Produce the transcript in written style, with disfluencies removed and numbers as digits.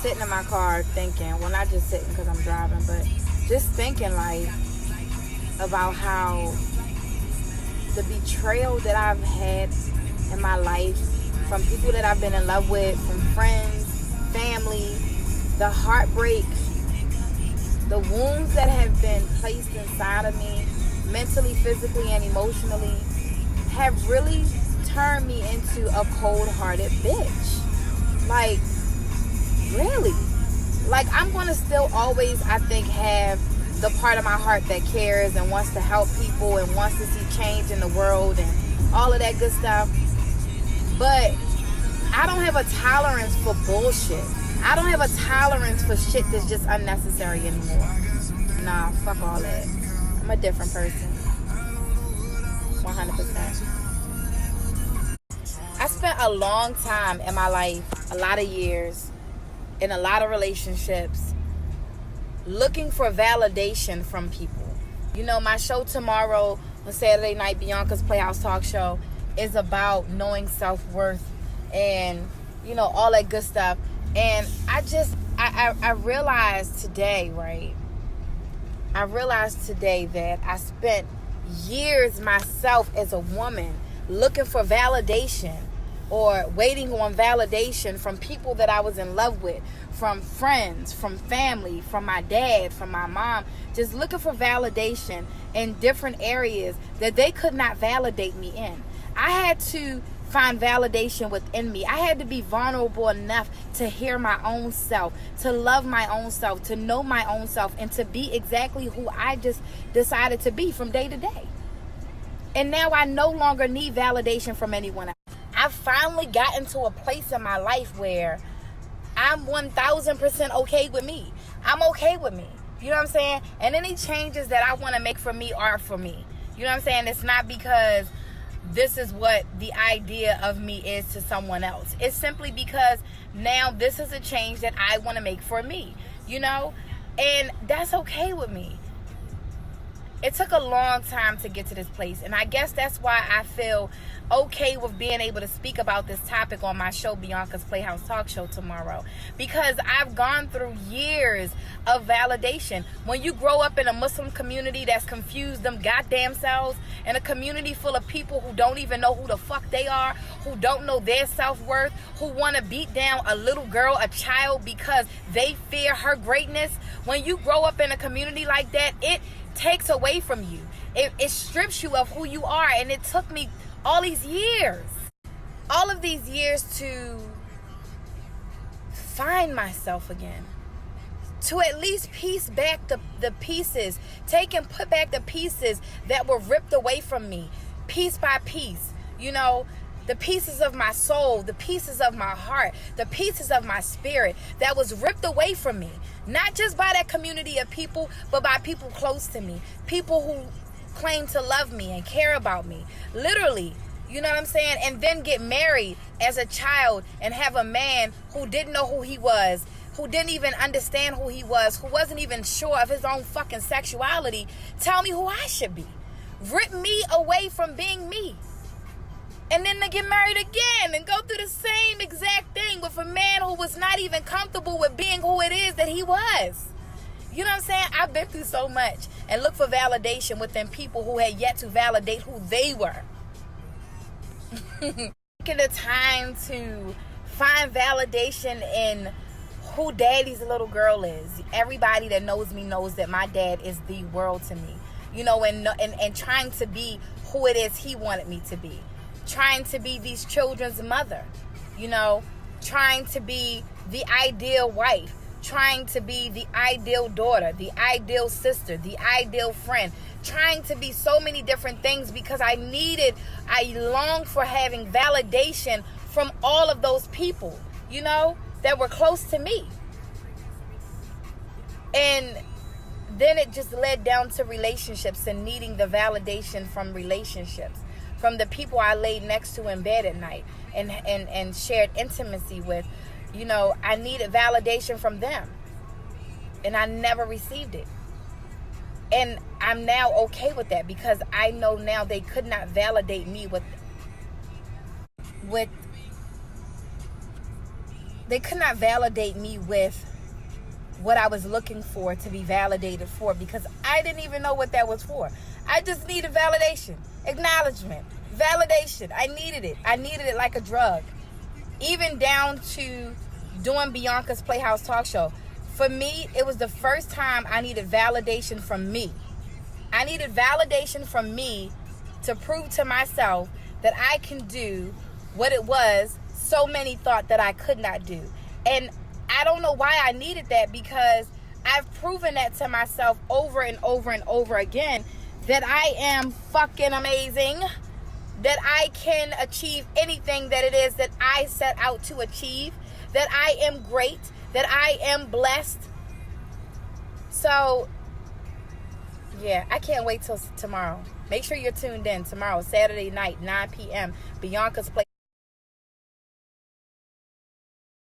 sitting in my car thinking, well, not just sitting because I'm driving, but just thinking like about how the betrayal that I've had in my life from people that I've been in love with, from friends, family, the heartbreak, the wounds that have been placed inside of me, mentally, physically, and emotionally, have really turned me into a cold-hearted bitch. Like, really. Like, I'm going to still always, I think, have the part of my heart that cares and wants to help people and wants to see change in the world and all of that good stuff. But I don't have a tolerance for bullshit. I don't have a tolerance for shit that's just unnecessary anymore. Nah, fuck all that. I'm a different person. 100%. I spent a long time in my life, a lot of years, in a lot of relationships, looking for validation from people. You know, my show tomorrow on Saturday night, Bianca's Playhouse Talk Show, is about knowing self-worth and, you know, all that good stuff. And I realized today, right? I realized today that I spent years myself as a woman looking for validation or waiting on validation from people that I was in love with, from friends, from family, from my dad, from my mom, just looking for validation in different areas that they could not validate me in. I had to find validation within me. I had to be vulnerable enough to hear my own self, to love my own self, to know my own self, and to be exactly who I just decided to be from day to day. And now I no longer need validation from anyone else. I've finally gotten to a place in my life where I'm 1000% okay with me. I'm okay with me. You know what I'm saying? And any changes that I want to make for me are for me. You know what I'm saying? It's not because this is what the idea of me is to someone else. It's simply because now this is a change that I want to make for me, you know? And that's okay with me. It took a long time to get to this place, and I guess that's why I feel okay with being able to speak about this topic on my show, Bianca's Playhouse Talk Show, tomorrow, because I've gone through years of validation. When you grow up in a Muslim community that's confused them goddamn selves, in a community full of people who don't even know who the fuck they are, who don't know their self-worth, who want to beat down a little girl, a child, because they fear her greatness, when you grow up in a community like that, it takes away from you. It strips you of who you are. And it took me all of these years to find myself again, to at least piece back the pieces, take and put back the pieces that were ripped away from me, piece by piece. You know, the pieces of my soul, the pieces of my heart, the pieces of my spirit that was ripped away from me. Not just by that community of people, but by people close to me. People who claim to love me and care about me. Literally, you know what I'm saying? And then get married as a child and have a man who didn't know who he was, who didn't even understand who he was, who wasn't even sure of his own fucking sexuality, tell me who I should be. Rip me away from being me. And then to get married again and go through the same exact thing with a man who was not even comfortable with being who it is that he was. You know what I'm saying? I've been through so much and look for validation within people who had yet to validate who they were. Taking the time to find validation in who daddy's little girl is. Everybody that knows me knows that my dad is the world to me. You know, and trying to be who it is he wanted me to be. Trying to be these children's mother, you know, trying to be the ideal wife, trying to be the ideal daughter, the ideal sister, the ideal friend, trying to be so many different things because I longed for having validation from all of those people, you know, that were close to me. And then it just led down to relationships and needing the validation from relationships. From the people I laid next to in bed at night and shared intimacy with. You know, I needed validation from them. And I never received it. And I'm now okay with that because I know now they could not validate me with they could not validate me with what I was looking for to be validated for, because I didn't even know what that was for. I just needed validation, acknowledgement, validation. I needed it like a drug. Even down to doing Bianca's Playhouse Talk Show. For me, it was the first time I needed validation from me. I needed validation from me to prove to myself that I can do what it was so many thought that I could not do. And I don't know why I needed that, because I've proven that to myself over and over and over again, that I am fucking amazing, that I can achieve anything that it is that I set out to achieve, that I am great, that I am blessed. So, yeah, I can't wait till tomorrow. Make sure you're tuned in tomorrow, Saturday night, 9 p.m. Bianca's Play.